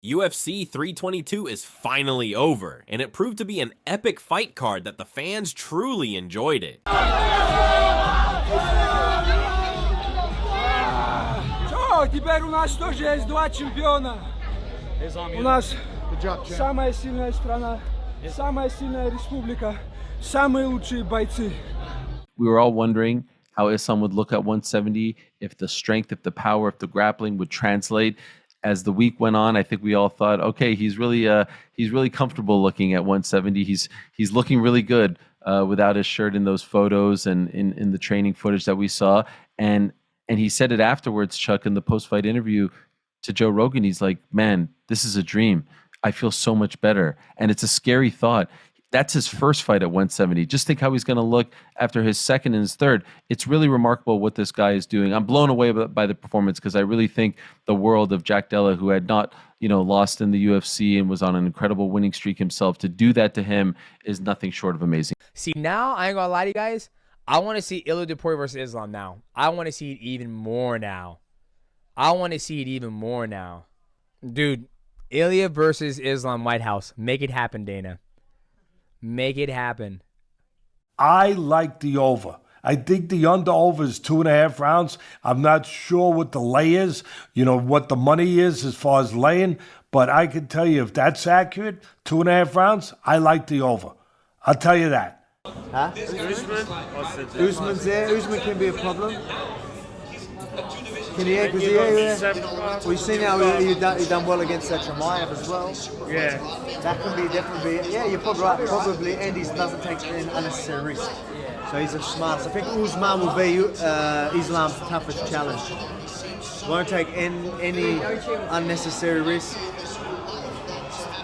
UFC 322 is finally over, and it proved to be an epic fight card that the fans truly enjoyed it. Ciao, теперь у нас тоже есть два чемпиона. У нас самая сильная страна, самая сильная республика, самые лучшие бойцы. We were all wondering how Islam would look at 170, if the strength, if the power, if the grappling would translate. As the week went on, I think we all thought, okay, he's really comfortable looking at 170. He's looking really good without his shirt in those photos and in the training footage that we saw. And he said it afterwards, Chuck, in the post-fight interview to Joe Rogan. He's like, man, this is a dream. I feel so much better. And it's a scary thought. That's his first fight at 170. Just think how he's going to look after his second and his third. It's really remarkable what this guy is doing. I'm blown away by the performance because I really think the world of Jack Della, who had not, lost in the UFC and was on an incredible winning streak himself, to do that to him is nothing short of amazing. See, now, I ain't going to lie to you guys. I want to see Ilia Topuria versus Islam now. I want to see it even more now. Dude, Ilia versus Islam White House. Make it happen, Dana. Make it happen. I like the over. I think the under-over is 2.5 rounds. I'm not sure what the lay is, what the money is as far as laying, but I can tell you if that's accurate, 2.5 rounds, I like the over. I'll tell you that. Huh? Usman's there. Usman can be a problem. Can he? Because we've seen how he done well against Chimaev as well. Yeah. That can be definitely. Yeah, you're probably right. Probably Andy doesn't take an unnecessary risk. So he's a smart. So I think Usman will be Islam's toughest challenge. Won't take any unnecessary risk.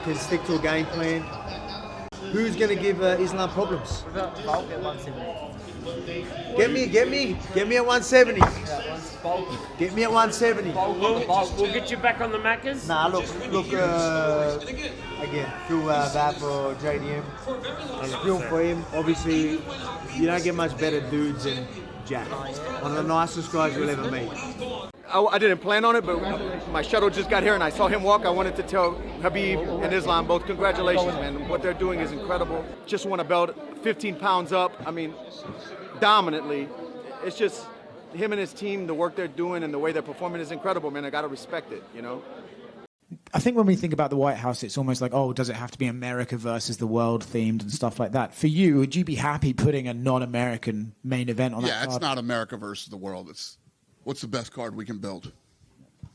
Can stick to a game plan. Who's going to give Islam problems? Get me at 170. Get me at 170. We'll get you back on the Maccas. Nah, look. Again, feel bad for JDM. Feel for him. Obviously, you don't get much better dudes than Jack. One of the nicest guys you'll ever meet. I didn't plan on it, but my shuttle just got here and I saw him walk. I wanted to tell Habib and Islam both congratulations, man. What they're doing is incredible. Just won a belt, 15 pounds up. I mean, dominantly. It's just him and his team, the work they're doing and the way they're performing is incredible, man. I got to respect it, I think when we think about the White House, it's almost like, oh, does it have to be America versus the world themed and stuff like that? For you, would you be happy putting a non-American main event on that card? Yeah, it's not America versus the world. It's what's the best card we can build.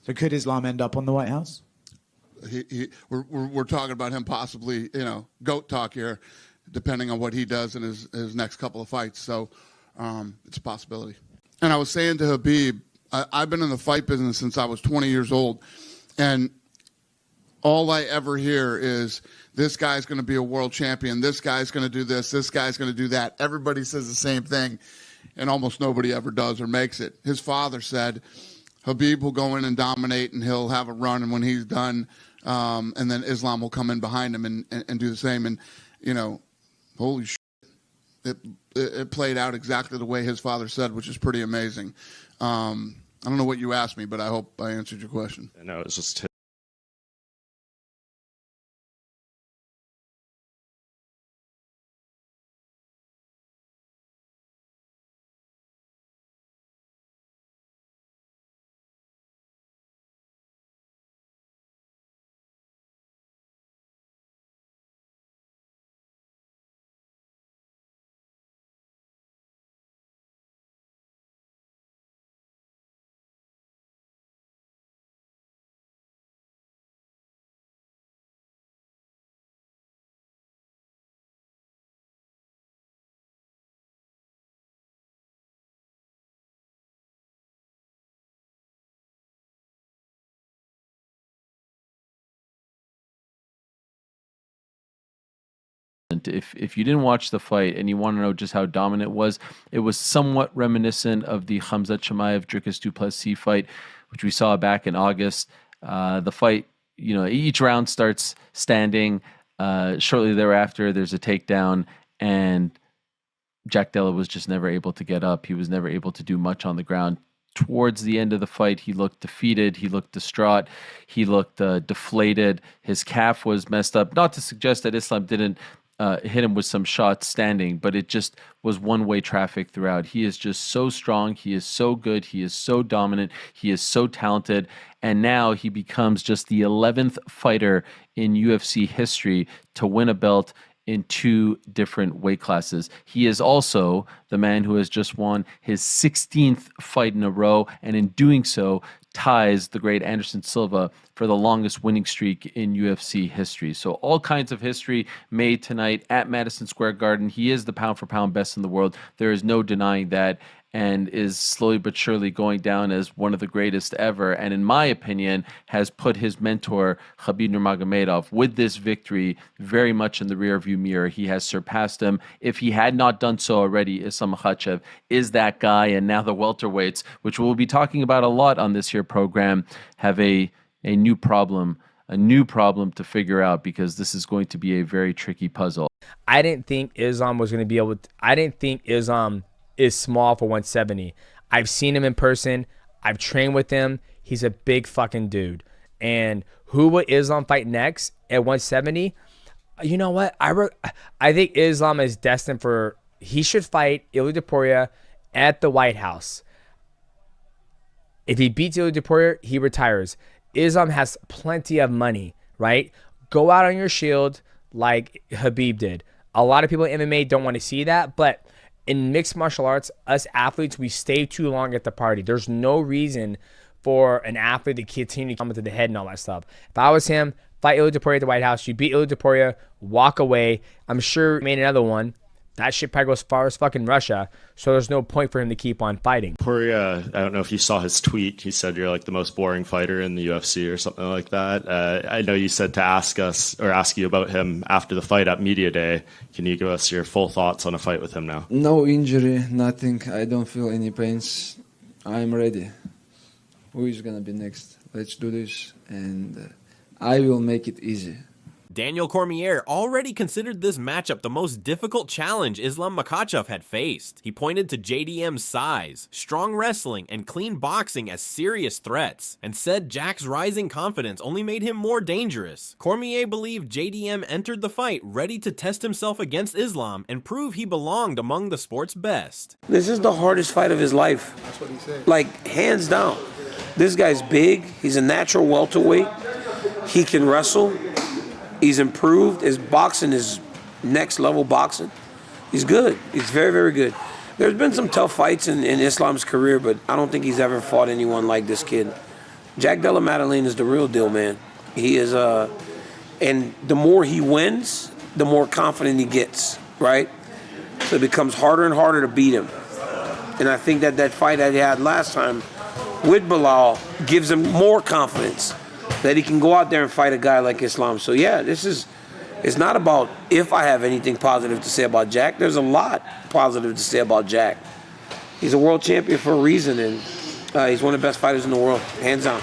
So could Islam end up on the White House? We're talking about him possibly, GOAT talk here, depending on what he does in his next couple of fights. So it's a possibility. And I was saying to Habib, I've been in the fight business since I was 20 years old, and all I ever hear is this guy's going to be a world champion, this guy's going to do this guy's going to do that. Everybody says the same thing, and almost nobody ever does or makes it. His father said Habib will go in and dominate, and he'll have a run, and when he's done, and then Islam will come in behind him and do the same. And, holy shit. It played out exactly the way his father said, which is pretty amazing. I don't know what you asked me, but I hope I answered your question. No, it's just If you didn't watch the fight and you want to know just how dominant it was somewhat reminiscent of the Khamzat Chimaev Dricus du Plessis fight, which we saw back in August. The fight, each round starts standing. Shortly thereafter, there's a takedown, and Jack Della was just never able to get up. He was never able to do much on the ground. towards the end of the fight, he looked defeated. He looked distraught. He looked deflated. His calf was messed up. Not to suggest that Islam didn't hit him with some shots standing, but it just was one-way traffic throughout. He is just so strong. He is so good. He is so dominant. He is so talented. And now he becomes just the 11th fighter in UFC history to win a belt in 2 different weight classes. He is also the man who has just won his 16th fight in a row, and in doing so, ties the great Anderson Silva for the longest winning streak in UFC history. So all kinds of history made tonight at Madison Square Garden. He is the pound-for-pound best in the world. There is no denying that, and is slowly but surely going down as one of the greatest ever. And in my opinion, has put his mentor, Khabib Nurmagomedov, with this victory very much in the rearview mirror. He has surpassed him. If he had not done so already, Islam Makhachev is that guy. And now the welterweights, which we'll be talking about a lot on this here program, have a new problem to figure out, because this is going to be a very tricky puzzle. I didn't think Islam was going to be able to. I didn't think Islam is small for 170. I've seen him in person. I've trained with him. He's a big fucking dude. And who would Islam fight next at 170? You know what? I think Islam is destined for. He should fight Ilia Topuria at the White House. If he beats Ilia Topuria, he retires. Islam has plenty of money, right? Go out on your shield like Khabib did. A lot of people in MMA don't want to see that, but in mixed martial arts, us athletes, we stay too long at the party. There's no reason for an athlete to continue to come to the head and all that stuff. If I was him, fight Ilia Topuria at the White House. You beat Ilia Topuria, walk away. I'm sure he made another one. That shit probably goes as far as fucking Russia, so there's no point for him to keep on fighting. Topuria, I don't know if you saw his tweet. He said you're like the most boring fighter in the UFC or something like that. I know you said to ask you about him after the fight at Media Day. Can you give us your full thoughts on a fight with him now? No injury, nothing. I don't feel any pains. I'm ready. Who is going to be next? Let's do this, and I will make it easy. Daniel Cormier already considered this matchup the most difficult challenge Islam Makhachev had faced. He pointed to JDM's size, strong wrestling, and clean boxing as serious threats, and said Jack's rising confidence only made him more dangerous. Cormier believed JDM entered the fight ready to test himself against Islam and prove he belonged among the sport's best. This is the hardest fight of his life. That's what he said. Like, hands down. This guy's big. He's a natural welterweight. He can wrestle. He's improved. His boxing is next level boxing. He's good. He's very, very good. There's been some tough fights in Islam's career, but I don't think he's ever fought anyone like this kid. Jack Della Maddalena is the real deal, man. He is, and the more he wins, the more confident he gets, right? So it becomes harder and harder to beat him. And I think that fight that he had last time with Bilal gives him more confidence that he can go out there and fight a guy like Islam. So yeah, it's not about if I have anything positive to say about Jack. There's a lot positive to say about Jack. He's a world champion for a reason, and he's one of the best fighters in the world, hands down.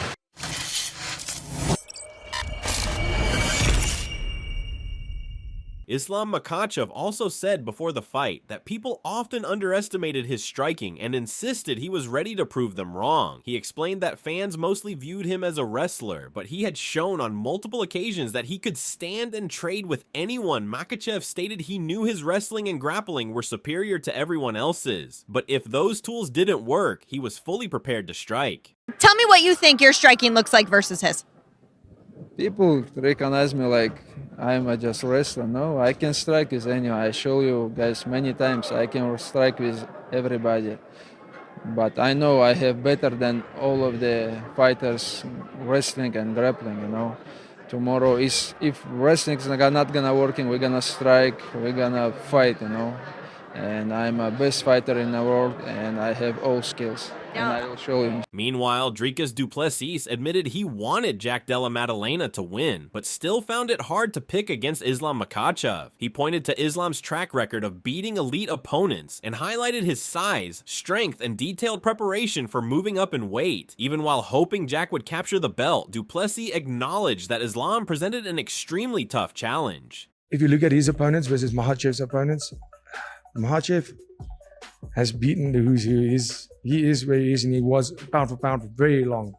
Islam Makhachev also said before the fight that people often underestimated his striking and insisted he was ready to prove them wrong. He explained that fans mostly viewed him as a wrestler, but he had shown on multiple occasions that he could stand and trade with anyone. Makhachev stated he knew his wrestling and grappling were superior to everyone else's, but if those tools didn't work, he was fully prepared to strike. Tell me what you think your striking looks like versus his. People recognize me like I'm a just wrestler. No, I can strike with anyone. I show you guys many times I can strike with everybody. But I know I have better than all of the fighters wrestling and grappling, you know. Tomorrow is if wrestling is not gonna working, we're gonna strike, we're gonna fight, you know. And I'm a best fighter in the world, and I have all skills, and I will show him. Meanwhile, Dricus du Plessis admitted he wanted Jack Della Maddalena to win, but still found it hard to pick against Islam Makhachev. He pointed to Islam's track record of beating elite opponents and highlighted his size, strength, and detailed preparation for moving up in weight. Even while hoping Jack would capture the belt, du Plessis acknowledged that Islam presented an extremely tough challenge. If you look at his opponents versus Makhachev's opponents, Makhachev has beaten the who's who. He is where he is, and he was pound for pound for very long,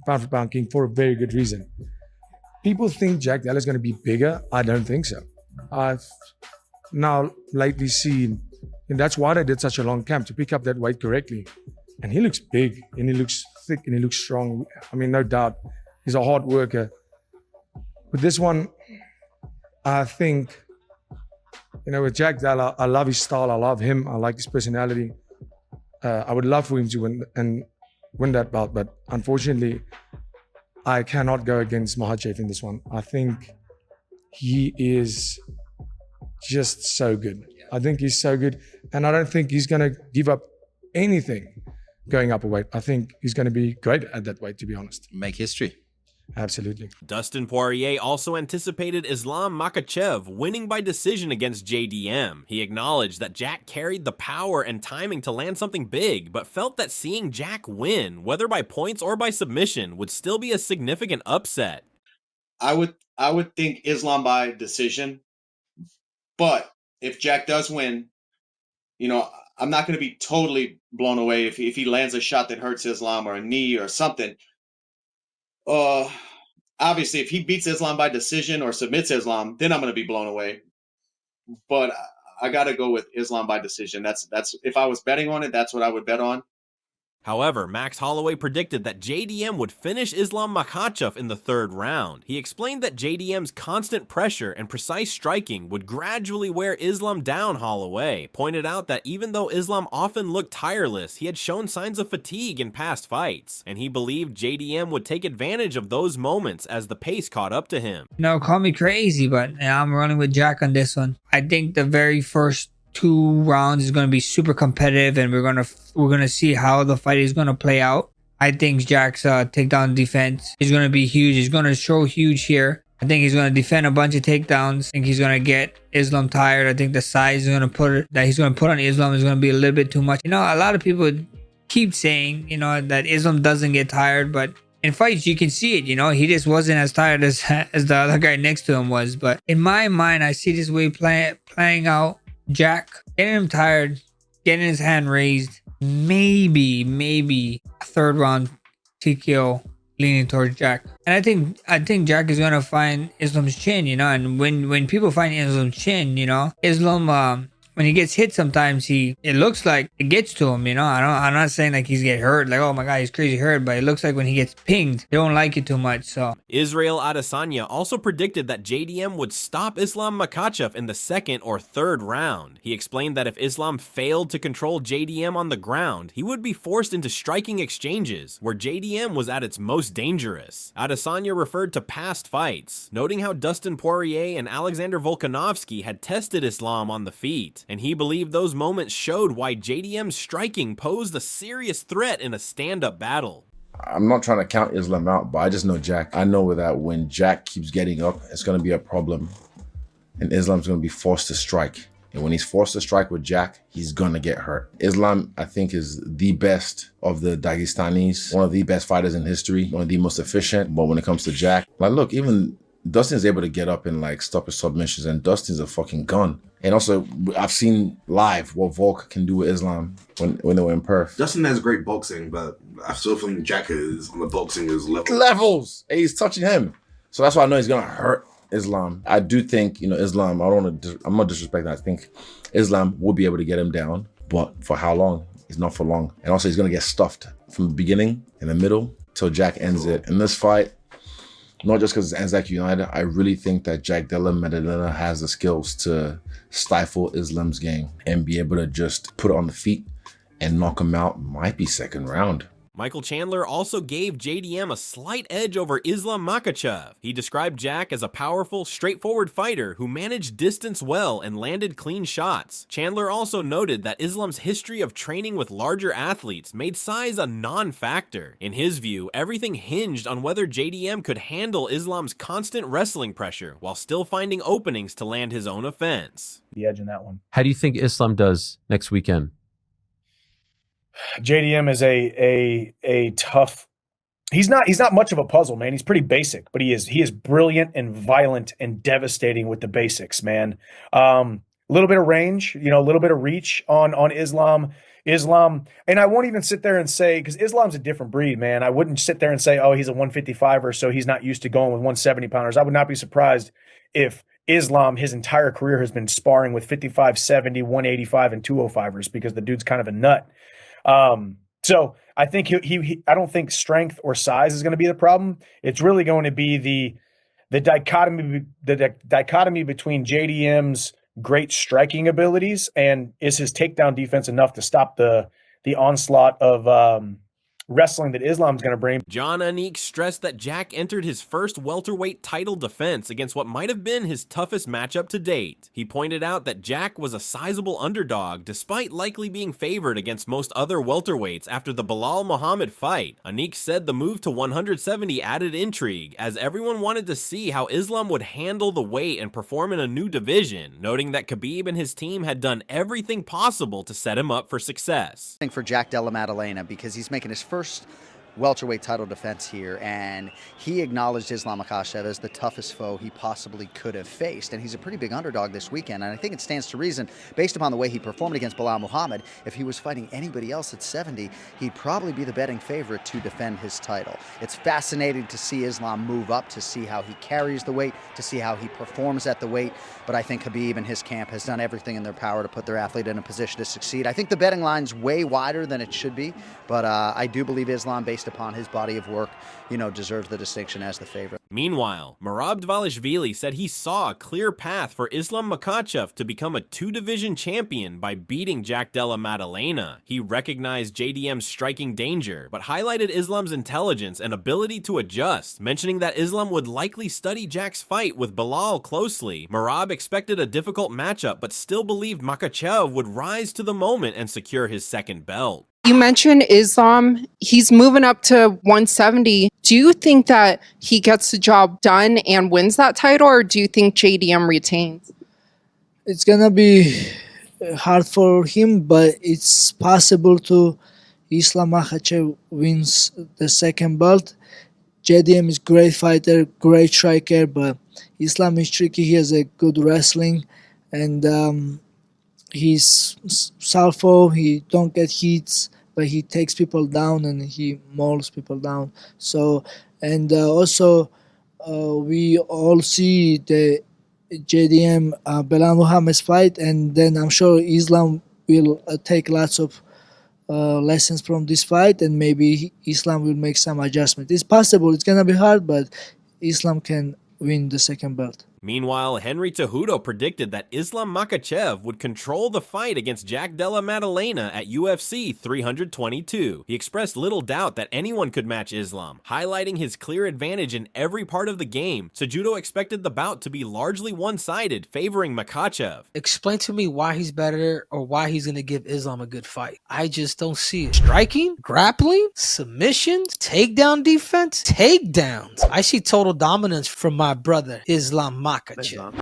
pound for pound king for a very good reason. People think Jack Della is going to be bigger. I don't think so. I've now lately seen, and that's why they did such a long camp, to pick up that weight correctly. And he looks big, and he looks thick, and he looks strong. I mean, no doubt, he's a hard worker. But this one, I think, with Jack Della, I love his style. I love him. I like his personality. I would love for him to win that belt, but unfortunately, I cannot go against Makhachev in this one. I think he is just so good. I think he's so good, and I don't think he's going to give up anything going up a weight. I think he's going to be great at that weight, to be honest. Make history. Absolutely. Dustin Poirier also anticipated Islam Makhachev winning by decision against JDM. He acknowledged that Jack carried the power and timing to land something big, but felt that seeing Jack win, whether by points or by submission, would still be a significant upset. I would think Islam by decision, but if Jack does win, I'm not going to be totally blown away if he lands a shot that hurts Islam or a knee or something. Obviously, if he beats Islam by decision or submits Islam, then I'm going to be blown away. But I got to go with Islam by decision. That's if I was betting on it, that's what I would bet on. However, Max Holloway predicted that JDM would finish Islam Makhachev in the third round. He explained that JDM's constant pressure and precise striking would gradually wear Islam down. Holloway pointed out that even though Islam often looked tireless, he had shown signs of fatigue in past fights, and he believed JDM would take advantage of those moments as the pace caught up to him. Call me crazy, but I'm running with Jack on this one. I think the very first 2 rounds is going to be super competitive, and we're gonna see how the fight is going to play out. I think Jack's takedown defense is going to be huge. He's going to show huge here. I think he's going to defend a bunch of takedowns. I think he's going to get Islam tired. I think the size he's going to put on Islam is going to be a little bit too much. A lot of people keep saying that Islam doesn't get tired, but in fights you can see it. He just wasn't as tired as the other guy next to him was. But in my mind, I see this way playing out. Jack getting him tired, getting his hand raised, maybe a third round TKO leaning towards Jack. And I think Jack is gonna find Islam's chin, and when people find Islam's chin, Islam when he gets hit sometimes it looks like it gets to him, I'm not saying like he's get hurt, like, oh my god, he's crazy hurt, but it looks like when he gets pinged, they don't like it too much. So Israel Adesanya also predicted that JDM would stop Islam Makhachev in the second or third round. He explained that if Islam failed to control JDM on the ground, he would be forced into striking exchanges, where JDM was at its most dangerous. Adesanya referred to past fights, noting how Dustin Poirier and Alexander Volkanovski had tested Islam on the feet, and he believed those moments showed why JDM's striking posed a serious threat in a stand-up battle. I'm not trying to count Islam out, but I just know Jack. I know that when Jack keeps getting up, it's going to be a problem, and Islam's going to be forced to strike. And when he's forced to strike with Jack, he's going to get hurt. Islam, I think, is the best of the Dagestanis, one of the best fighters in history, one of the most efficient. But when it comes to Jack, look, even Dustin's able to get up and stop his submissions, and Dustin's a fucking gun. And also, I've seen live what Volk can do with Islam when they were in Perth. Dustin has great boxing, but I still think Jack is on the boxing level. Levels! And he's touching him. So that's why I know he's going to hurt Islam. I do think, Islam, I'm not disrespecting. I think Islam will be able to get him down, but for how long? It's not for long. And also, he's going to get stuffed from the beginning, in the middle, till Jack ends it. In this fight, not just because it's Anzac United, I really think that Jack Della Maddalena has the skills to stifle Islam's game and be able to just put it on the feet and knock him out. Might be second round. Michael Chandler also gave JDM a slight edge over Islam Makhachev. He described Jack as a powerful, straightforward fighter who managed distance well and landed clean shots. Chandler also noted that Islam's history of training with larger athletes made size a non-factor. In his view, everything hinged on whether JDM could handle Islam's constant wrestling pressure while still finding openings to land his own offense. The edge in that one. How do you think Islam does next weekend? JDM is a tough. He's not much of a puzzle, man. He's pretty basic, but he is brilliant and violent and devastating with the basics, man. little bit of range, a little bit of reach on Islam. And I won't even sit there and say, because Islam's a different breed, man. I wouldn't sit there and say, oh, he's a 155er, so he's not used to going with 170 pounders. I would not be surprised if Islam, his entire career, has been sparring with 55, 70, 185, and 205ers because the dude's kind of a nut. So I think I don't think strength or size is going to be the problem. It's really going to be the dichotomy between JDM's great striking abilities and is his takedown defense enough to stop the onslaught of wrestling that Islam's going to bring. John Anik stressed that Jack entered his first welterweight title defense against what might have been his toughest matchup to date. He pointed out that Jack was a sizable underdog despite likely being favored against most other welterweights after the Bilal Muhammad fight. Anik said the move to 170 added intrigue as everyone wanted to see how Islam would handle the weight and perform in a new division, noting that Khabib and his team had done everything possible to set him up for success. For Jack Della Maddalena, because he's making his first welterweight title defense here, and he acknowledged Islam Makhachev as the toughest foe he possibly could have faced, and he's a pretty big underdog this weekend, and I think it stands to reason, based upon the way he performed against Bilal Muhammad, if he was fighting anybody else at 70, he'd probably be the betting favorite to defend his title. It's fascinating to see Islam move up, to see how he carries the weight, to see how he performs at the weight, but I think Khabib and his camp has done everything in their power to put their athlete in a position to succeed. I think the betting line's way wider than it should be, but I do believe Islam, based upon his body of work, deserves the distinction as the favorite. Meanwhile, Merab Dvalishvili said he saw a clear path for Islam Makhachev to become a two-division champion by beating Jack Della Maddalena. He recognized JDM's striking danger, but highlighted Islam's intelligence and ability to adjust, mentioning that Islam would likely study Jack's fight with Bilal closely. Merab expected a difficult matchup, but still believed Makhachev would rise to the moment and secure his second belt. You mentioned Islam. He's moving up to 170. Do you think that he gets the job done and wins that title, or do you think JDM retains? It's gonna be hard for him, but it's possible to Islam Makhachev wins the second belt. JDM is great fighter, great striker, but Islam is tricky. He has a good wrestling, and he's southpaw. He don't get hits, but he takes people down and he mauls people down. So, and also we all see the JDM Bilal Muhammad's fight, and then I'm sure Islam will take lots of lessons from this fight, and maybe Islam will make some adjustment. It's possible. It's gonna be hard, but Islam can win the second belt. Meanwhile, Henry Cejudo predicted that Islam Makhachev would control the fight against Jack Della Maddalena at UFC 322. He expressed little doubt that anyone could match Islam, highlighting his clear advantage in every part of the game. Cejudo expected the bout to be largely one-sided, favoring Makhachev. Explain to me why he's better or why he's going to give Islam a good fight. I just don't see it. Striking, grappling, submissions, takedown defense, takedowns. I see total dominance from my brother, Islam Makhachev.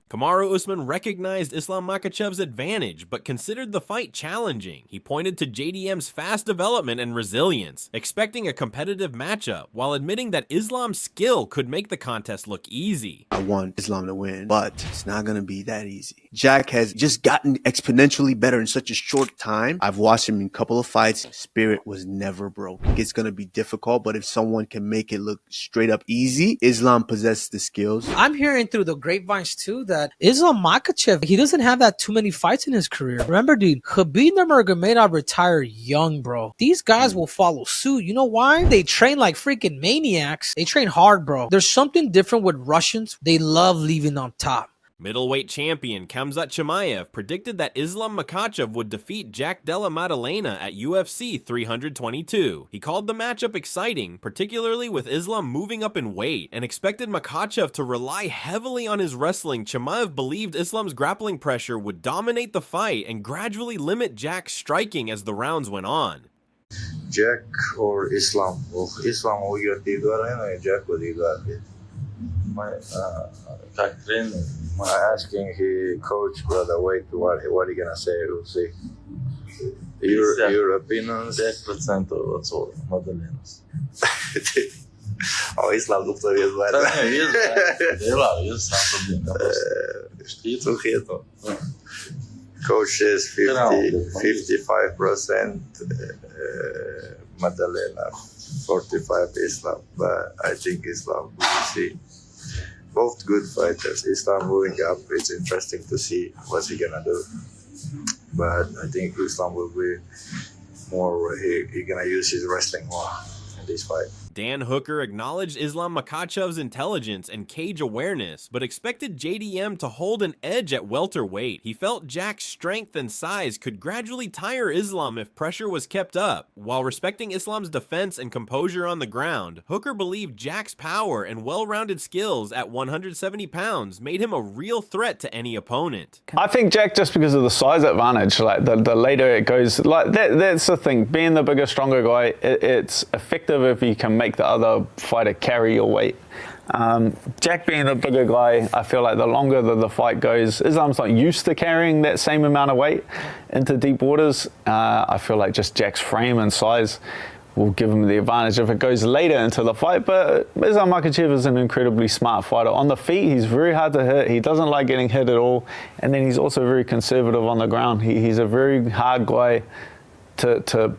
Kamaru Usman recognized Islam Makhachev's advantage, but considered the fight challenging. He pointed to JDM's fast development and resilience, expecting a competitive matchup, while admitting that Islam's skill could make the contest look easy. I want Islam to win, but it's not going to be that easy. Jack has just gotten exponentially better in such a short time. I've watched him in a couple of fights. Spirit was never broken. It's going to be difficult, but if someone can make it look straight up easy, Islam possesses the skills. I'm hearing through the grapevines too that Islam Makhachev, he doesn't have that too many fights in his career. Remember, dude, Khabib Nurmagomedov retired young, bro. These guys will follow suit. You know why? They train like freaking maniacs. They train hard, bro. There's something different with Russians. They love leaving on top. Middleweight champion Khamzat Chimaev predicted that Islam Makhachev would defeat Jack Della Maddalena at UFC 322. He called the matchup exciting, particularly with Islam moving up in weight, and expected Makhachev to rely heavily on his wrestling. Chimaev believed Islam's grappling pressure would dominate the fight and gradually limit Jack's striking as the rounds went on. Jack or Islam? Well, Islam will get the guy and Jack will get it. My trainer, asking his coach brother wait what he gonna say, we'll see. Your opinions? 10% that's all, Maddalena's. Islam looks like he's bad. Islam, Islam, Coach says 55% Maddalena, 45 Islam. But I think Islam, we see. Both good fighters. Islam moving up. It's interesting to see what's he gonna do. But I think Islam will be more. He gonna use his wrestling more in this fight. Dan Hooker acknowledged Islam Makhachev's intelligence and cage awareness, but expected JDM to hold an edge at welterweight. He felt Jack's strength and size could gradually tire Islam if pressure was kept up. While respecting Islam's defense and composure on the ground, Hooker believed Jack's power and well-rounded skills at 170 pounds made him a real threat to any opponent. I think Jack, just because of the size advantage, like the later it goes, like that's the thing. Being the bigger, stronger guy, it's effective if you can make the other fighter carry your weight. Jack being the bigger guy, I feel like the longer the fight goes, Islam's not used to carrying that same amount of weight into deep waters. I feel like just Jack's frame and size will give him the advantage if it goes later into the fight. But Islam Makhachev is an incredibly smart fighter. On the feet, he's very hard to hit. He doesn't like getting hit at all. And then he's also very conservative on the ground. He's a very hard guy to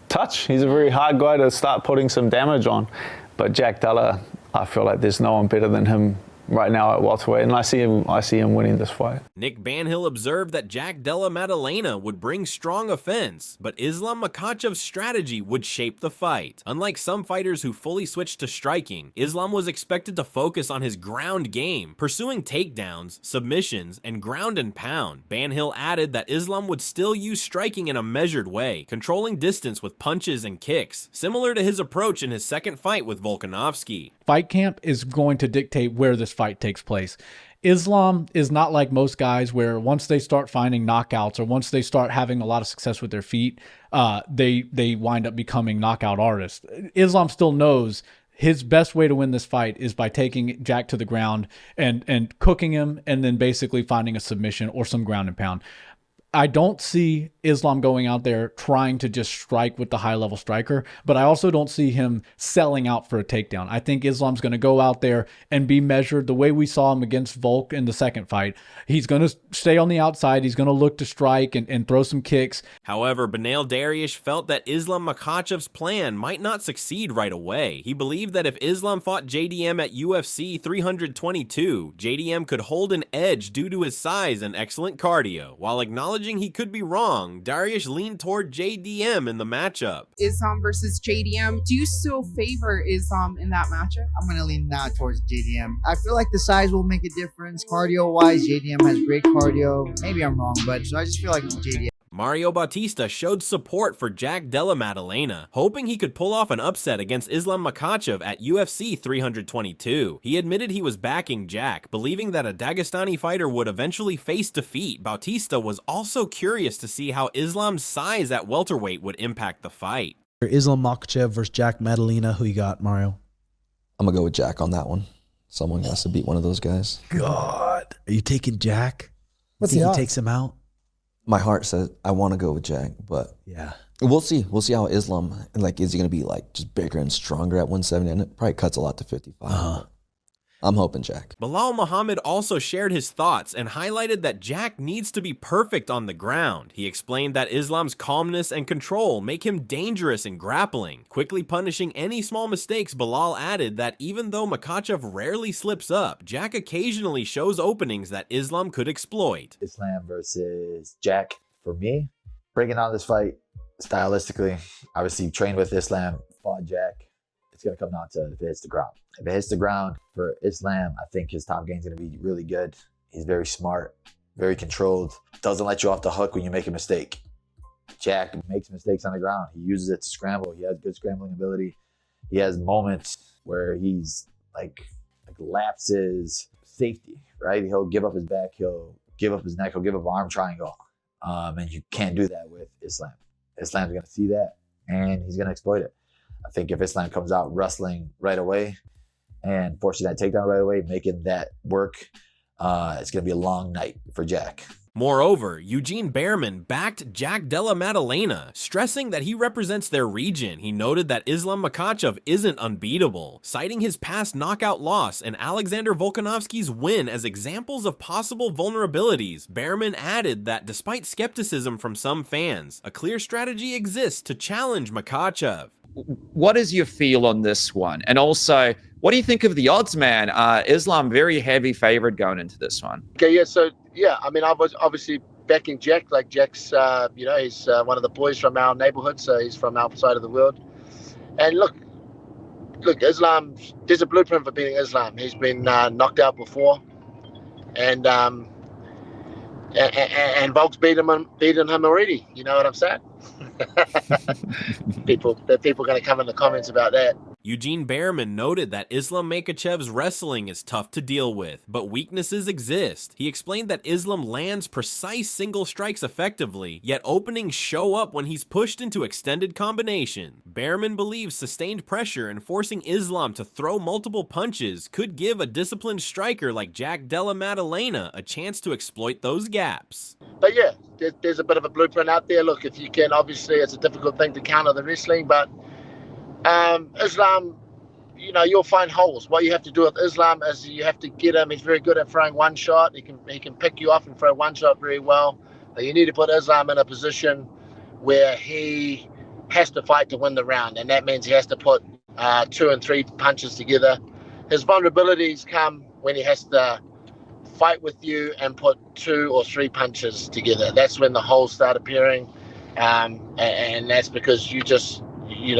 touch. He's a very hard guy to start putting some damage on. But Jack Della, I feel like there's no one better than him right now at welterweight, and I see him winning this fight. Nick Banhill observed that Jack Della Maddalena would bring strong offense, but Islam Makhachev's strategy would shape the fight. Unlike some fighters who fully switched to striking, Islam was expected to focus on his ground game, pursuing takedowns, submissions, and ground and pound. Banhill added that Islam would still use striking in a measured way, controlling distance with punches and kicks, similar to his approach in his second fight with Volkanovski. Fight camp is going to dictate where this fight takes place. Islam is not like most guys where once they start finding knockouts or once they start having a lot of success with their feet, they wind up becoming knockout artists. Islam still knows his best way to win this fight is by taking Jack to the ground and cooking him and then basically finding a submission or some ground and pound. I don't see Islam going out there trying to just strike with the high-level striker, but I also don't see him selling out for a takedown. I think Islam's going to go out there and be measured the way we saw him against Volk in the second fight. He's going to stay on the outside. He's going to look to strike and throw some kicks. However, Beneil Dariush felt that Islam Makhachev's plan might not succeed right away. He believed that if Islam fought JDM at UFC 322, JDM could hold an edge due to his size and excellent cardio. While acknowledging he could be wrong, Dariush leaned toward JDM in the matchup. Islam versus JDM. Do you still favor Islam in that matchup? I'm going to lean now towards JDM. I feel like the size will make a difference. Cardio-wise, JDM has great cardio. Maybe I'm wrong, but so I just feel like JDM. Mario Bautista showed support for Jack Della Maddalena, hoping he could pull off an upset against Islam Makhachev at UFC 322. He admitted he was backing Jack, believing that a Dagestani fighter would eventually face defeat. Bautista was also curious to see how Islam's size at welterweight would impact the fight. Islam Makhachev versus Jack Maddalena. Who you got, Mario? I'm going to go with Jack on that one. Someone has to beat one of those guys. God. Are you taking Jack? What's think the he odds? takes him out? My heart says I want to go with Jack, but yeah, we'll see. We'll see how Islam, like, is he going to be like just bigger and stronger at 170? And it probably cuts a lot to 55. I'm hoping Jack. Bilal Muhammad also shared his thoughts and highlighted that Jack needs to be perfect on the ground. He explained that Islam's calmness and control make him dangerous in grappling. Quickly punishing any small mistakes, Bilal added that even though Makhachev rarely slips up, Jack occasionally shows openings that Islam could exploit. Islam versus Jack, for me, breaking down this fight stylistically, obviously trained with Islam, fought Jack. It's going to come down to if it hits the ground. If it hits the ground for Islam, I think his top game is going to be really good. He's very smart, very controlled, doesn't let you off the hook when you make a mistake. Jack makes mistakes on the ground. He uses it to scramble. He has good scrambling ability. He has moments where he's like lapses safety, right? He'll give up his back. He'll give up his neck. He'll give up arm triangle. And you can't do that with Islam. Islam's going to see that, and he's going to exploit it. I think if Islam comes out wrestling right away and forcing that takedown right away, making that work, it's going to be a long night for Jack. Moreover, Eugene Behrman backed Jack Della Maddalena, stressing that he represents their region. He noted that Islam Makhachev isn't unbeatable, citing his past knockout loss and Alexander Volkanovski's win as examples of possible vulnerabilities. Behrman added that despite skepticism from some fans, a clear strategy exists to challenge Makhachev. What is your feel on this one? And also, what do you think of the odds, man? Islam very heavy favorite going into this one. Okay, yeah, so yeah, I mean, I was obviously backing Jack. Like Jack's, he's one of the boys from our neighborhood, so he's from our side of the world. And look, Islam. There's a blueprint for beating Islam. He's been knocked out before, and Volk's beaten him already. You know what I'm saying? People going to come in the comments about that. Eugene Behrman noted that Islam Makhachev's wrestling is tough to deal with, but weaknesses exist. He explained that Islam lands precise single strikes effectively, yet openings show up when he's pushed into extended combination. Behrman believes sustained pressure and forcing Islam to throw multiple punches could give a disciplined striker like Jack Della Maddalena a chance to exploit those gaps. But yeah, there's a bit of a blueprint out there. Look, if you can, obviously it's a difficult thing to counter the wrestling, but Islam, you'll find holes. What you have to do with Islam is you have to get him. He's very good at throwing one shot. He can pick you off and throw one shot very well. But you need to put Islam in a position where he has to fight to win the round, and that means he has to put 2 and 3 punches together. His vulnerabilities come when he has to fight with you and put 2 or 3 punches together. That's when the holes start appearing, and that's because you just, you're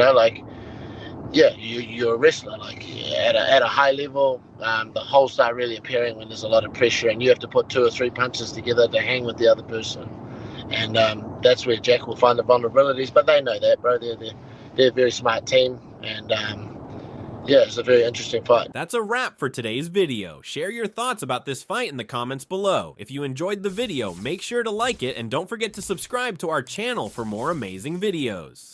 a wrestler. Like at a high level, the holes start really appearing when there's a lot of pressure, and you have to put 2 or 3 punches together to hang with the other person. And that's where Jack will find the vulnerabilities. But they know that, bro. They're a very smart team, and it's a very interesting fight. That's a wrap for today's video. Share your thoughts about this fight in the comments below. If you enjoyed the video, make sure to like it, and don't forget to subscribe to our channel for more amazing videos.